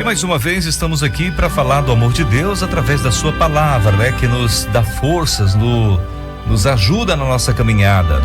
E mais uma vez estamos aqui para falar do amor de Deus através da sua palavra, né? Que nos dá forças, nos ajuda na nossa caminhada.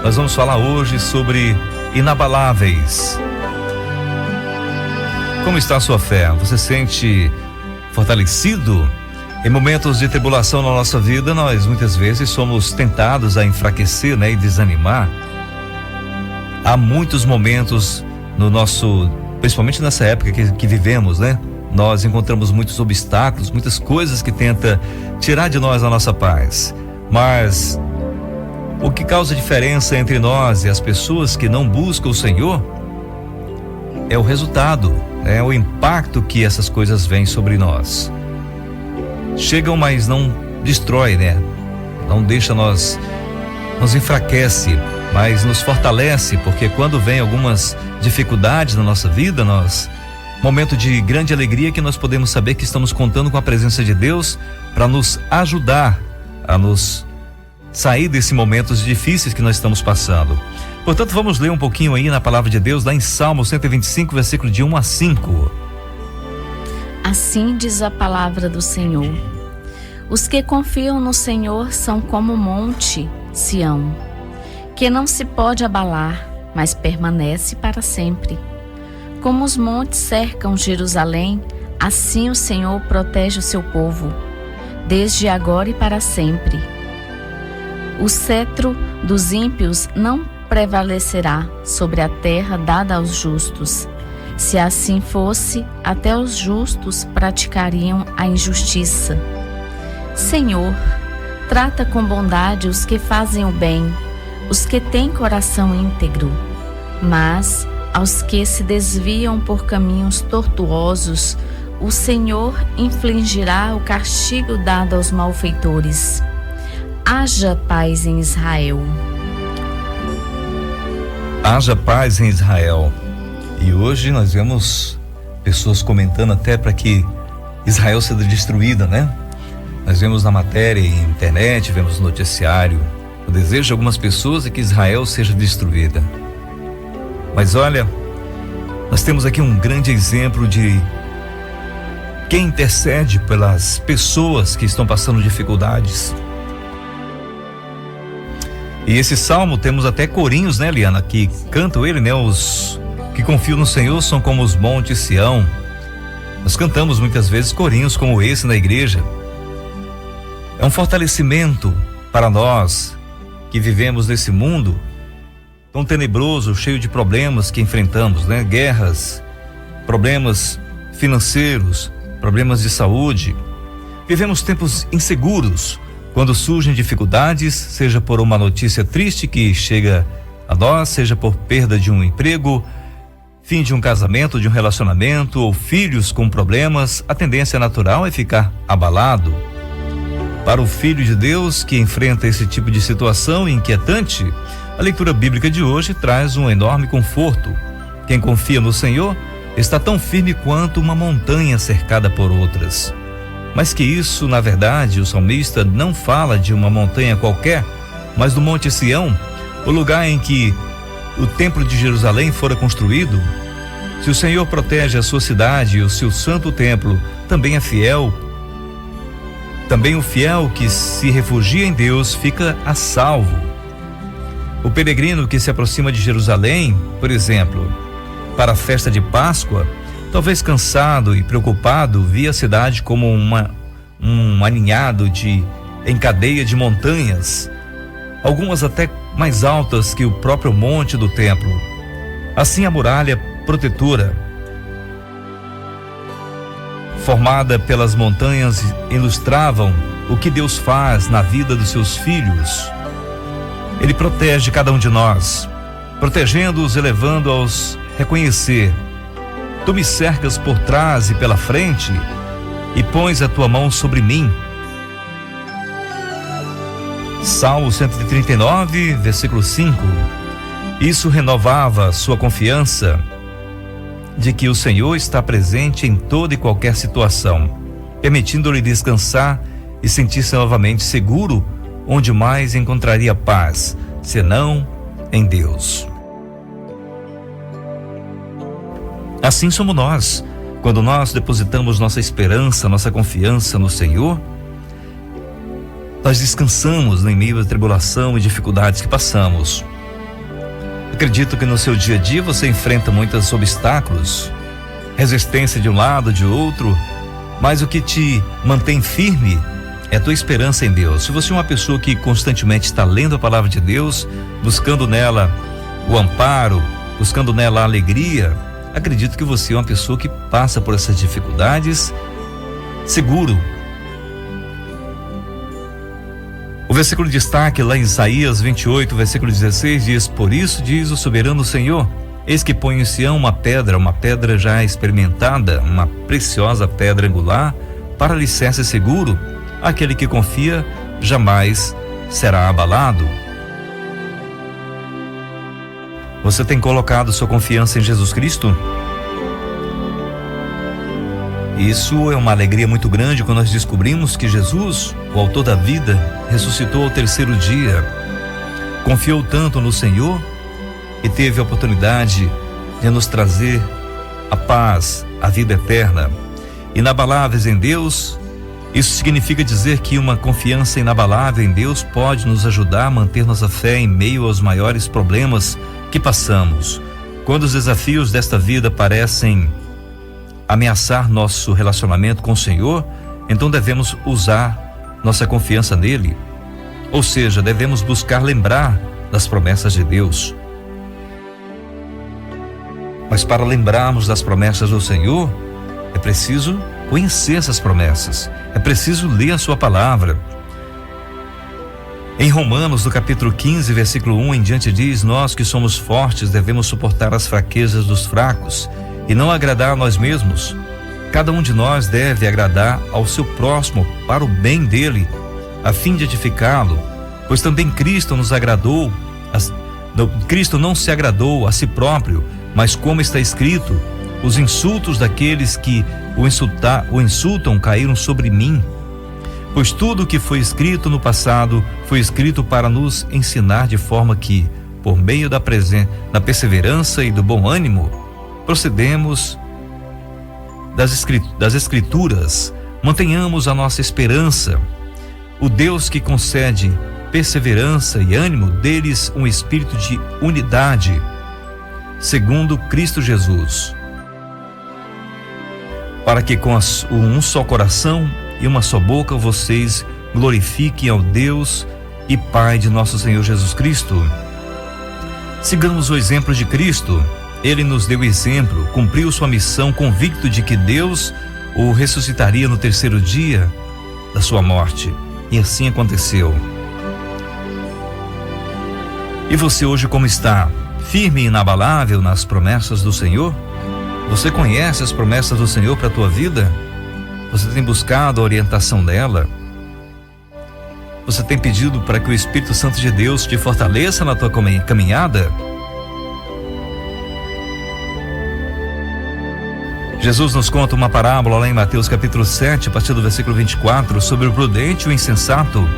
Nós vamos falar hoje sobre inabaláveis. Como está a sua fé? Você sente fortalecido? Em momentos de tribulação na nossa vida, nós muitas vezes somos tentados a enfraquecer, né? E desanimar. Há muitos momentos no nosso, principalmente nessa época que vivemos, né? Nós encontramos muitos obstáculos, muitas coisas que tentam tirar de nós a nossa paz. Mas o que causa diferença entre nós e as pessoas que não buscam o Senhor é o resultado, é o impacto que essas coisas vêm sobre nós. Chegam, mas não destrói, né? Não deixa nos enfraquece, mas nos fortalece, porque quando vem algumas dificuldades na nossa vida, momento de grande alegria que nós podemos saber que estamos contando com a presença de Deus para nos ajudar a nos sair desses momentos difíceis que nós estamos passando. Portanto, vamos ler um pouquinho aí na palavra de Deus, lá em Salmo 125, versículo de 1 a 5. Assim diz a palavra do Senhor: os que confiam no Senhor são como o monte Sião, que não se pode abalar, mas permanece para sempre. Como os montes cercam Jerusalém, assim o Senhor protege o seu povo, desde agora e para sempre. O cetro dos ímpios não prevalecerá sobre a terra dada aos justos. Se assim fosse, até os justos praticariam a injustiça. Senhor, trata com bondade os que fazem o bem, os que têm coração íntegro, mas aos que se desviam por caminhos tortuosos, o Senhor infligirá o castigo dado aos malfeitores. Haja paz em Israel. Haja paz em Israel. E hoje nós vemos pessoas comentando até para que Israel seja destruída, né? Nós vemos na matéria, em internet, vemos no noticiário, o desejo de algumas pessoas é que Israel seja destruída. Mas olha, nós temos aqui um grande exemplo de quem intercede pelas pessoas que estão passando dificuldades. E esse salmo temos até corinhos, né, Liana, que cantam ele, né? Os que confiam no Senhor são como os montes Sião. Nós cantamos muitas vezes corinhos como esse na igreja. É um fortalecimento para nós que vivemos nesse mundo tão tenebroso, cheio de problemas que enfrentamos, né? Guerras, problemas financeiros, problemas de saúde. Vivemos tempos inseguros, quando surgem dificuldades, seja por uma notícia triste que chega a nós, seja por perda de um emprego, fim de um casamento, de um relacionamento, ou filhos com problemas, a tendência natural é ficar abalado. Para o filho de Deus que enfrenta esse tipo de situação inquietante, a leitura bíblica de hoje traz um enorme conforto. Quem confia no Senhor está tão firme quanto uma montanha cercada por outras. Mas que isso, na verdade, o salmista não fala de uma montanha qualquer, mas do Monte Sião, o lugar em que o templo de Jerusalém fora construído. Se o Senhor protege a sua cidade e o seu santo templo, também é fiel. Também o fiel que se refugia em Deus fica a salvo. O peregrino que se aproxima de Jerusalém, por exemplo, para a festa de Páscoa, talvez cansado e preocupado, via a cidade como um aninhado em cadeia de montanhas, algumas até mais altas que o próprio monte do templo. Assim a muralha protetora, formada pelas montanhas, ilustravam o que Deus faz na vida dos seus filhos. Ele protege cada um de nós, protegendo-os e levando-os a reconhecer: tu me cercas por trás e pela frente e pões a tua mão sobre mim. Salmo 139, versículo 5. Isso renovava sua confiança de que o Senhor está presente em toda e qualquer situação, permitindo-lhe descansar e sentir-se novamente seguro, onde mais encontraria paz, senão em Deus. Assim somos nós, Quando nós depositamos nossa esperança, nossa confiança no Senhor, nós descansamos em meio à tribulação e dificuldades que passamos. Acredito que no seu dia a dia você enfrenta muitos obstáculos, resistência de um lado, de outro, mas o que te mantém firme é a tua esperança em Deus. Se você é uma pessoa que constantemente está lendo a palavra de Deus, buscando nela o amparo, buscando nela a alegria, acredito que você é uma pessoa que passa por essas dificuldades seguro. O versículo de destaque lá em Isaías 28, versículo 16 diz: por isso diz o soberano Senhor, eis que ponho em Sião uma pedra já experimentada, uma preciosa pedra angular, para alicerce seguro, aquele que confia jamais será abalado. Você tem colocado sua confiança em Jesus Cristo? Isso é uma alegria muito grande quando nós descobrimos que Jesus, o autor da vida, ressuscitou ao terceiro dia. Confiou tanto no Senhor e teve a oportunidade de nos trazer a paz, a vida eterna. Inabaláveis em Deus, isso significa dizer que uma confiança inabalável em Deus pode nos ajudar a manter nossa fé em meio aos maiores problemas que passamos. Quando os desafios desta vida parecem ameaçar nosso relacionamento com o Senhor, então devemos usar nossa confiança nele. Ou seja, devemos buscar lembrar das promessas de Deus. Mas para lembrarmos das promessas do Senhor, é preciso conhecer essas promessas, é preciso ler a sua palavra. Em Romanos, no capítulo 15, versículo 1 em diante diz: nós que somos fortes devemos suportar as fraquezas dos fracos e não agradar a nós mesmos. Cada um de nós deve agradar ao seu próximo para o bem dele, a fim de edificá-lo, pois também Cristo não se agradou a si próprio, mas como está escrito: os insultos daqueles que o insultam caíram sobre mim. Pois tudo o que foi escrito no passado foi escrito para nos ensinar, de forma que, por meio da perseverança e do bom ânimo, procedemos das Escrituras, mantenhamos a nossa esperança. O Deus que concede perseverança e ânimo, deles um espírito de unidade, segundo Cristo Jesus, para que com um só coração e uma só boca vocês glorifiquem ao Deus e Pai de nosso Senhor Jesus Cristo. Sigamos o exemplo de Cristo. Ele nos deu exemplo, cumpriu sua missão, convicto de que Deus o ressuscitaria no terceiro dia da sua morte. E assim aconteceu. E você hoje como está? Firme e inabalável nas promessas do Senhor? Você conhece as promessas do Senhor para a tua vida? Você tem buscado a orientação dela? Você tem pedido para que o Espírito Santo de Deus te fortaleça na tua caminhada? Jesus nos conta uma parábola lá em Mateus capítulo 7, a partir do versículo 24, sobre o prudente e o insensato.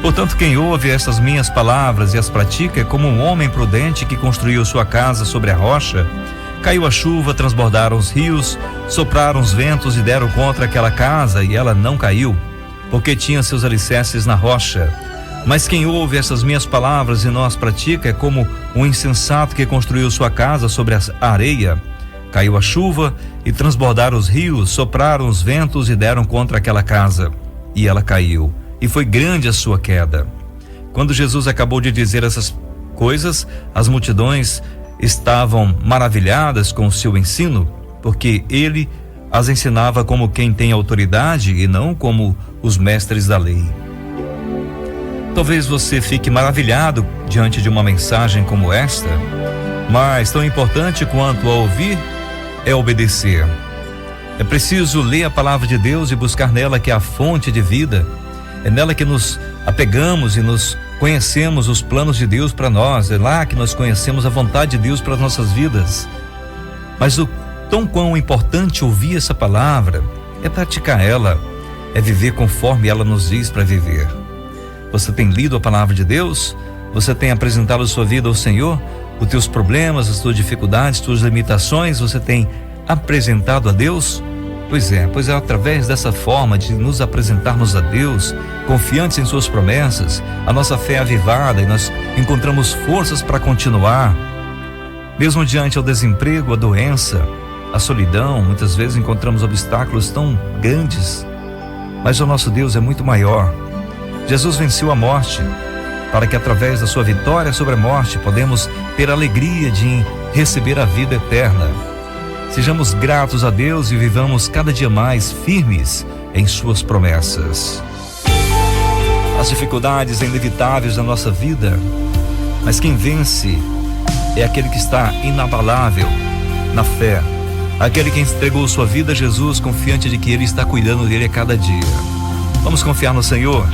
Portanto, quem ouve estas minhas palavras e as pratica é como um homem prudente que construiu sua casa sobre a rocha. Caiu a chuva, transbordaram os rios, sopraram os ventos e deram contra aquela casa, e ela não caiu, porque tinha seus alicerces na rocha. Mas quem ouve essas minhas palavras e não as pratica é como um insensato que construiu sua casa sobre a areia. Caiu a chuva e transbordaram os rios, sopraram os ventos e deram contra aquela casa, e ela caiu, e foi grande a sua queda. Quando Jesus acabou de dizer essas coisas, as multidões estavam maravilhadas com o seu ensino, porque ele as ensinava como quem tem autoridade e não como os mestres da lei. Talvez você fique maravilhado diante de uma mensagem como esta, mas tão importante quanto a ouvir é obedecer. É preciso ler a palavra de Deus e buscar nela que é a fonte de vida. É nela que nos apegamos e nos conhecemos os planos de Deus para nós. É lá que nós conhecemos a vontade de Deus para as nossas vidas. Mas o tão quão importante ouvir essa palavra é praticar ela, é viver conforme ela nos diz para viver. Você tem lido a palavra de Deus? Você tem apresentado a sua vida ao Senhor? Os teus problemas, as tuas dificuldades, as tuas limitações, você tem apresentado a Deus? Pois é através dessa forma de nos apresentarmos a Deus, confiantes em suas promessas, a nossa fé é avivada e nós encontramos forças para continuar. Mesmo diante ao desemprego, a doença, a solidão, muitas vezes encontramos obstáculos tão grandes, mas o nosso Deus é muito maior. Jesus venceu a morte, para que através da sua vitória sobre a morte, podemos ter a alegria de receber a vida eterna. Sejamos gratos a Deus e vivamos cada dia mais firmes em suas promessas. As dificuldades são inevitáveis na nossa vida, mas quem vence é aquele que está inabalável na fé, aquele que entregou sua vida a Jesus, confiante de que Ele está cuidando dele a cada dia. Vamos confiar no Senhor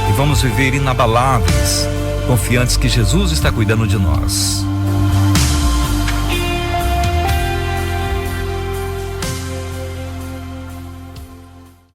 e vamos viver inabaláveis, confiantes que Jesus está cuidando de nós.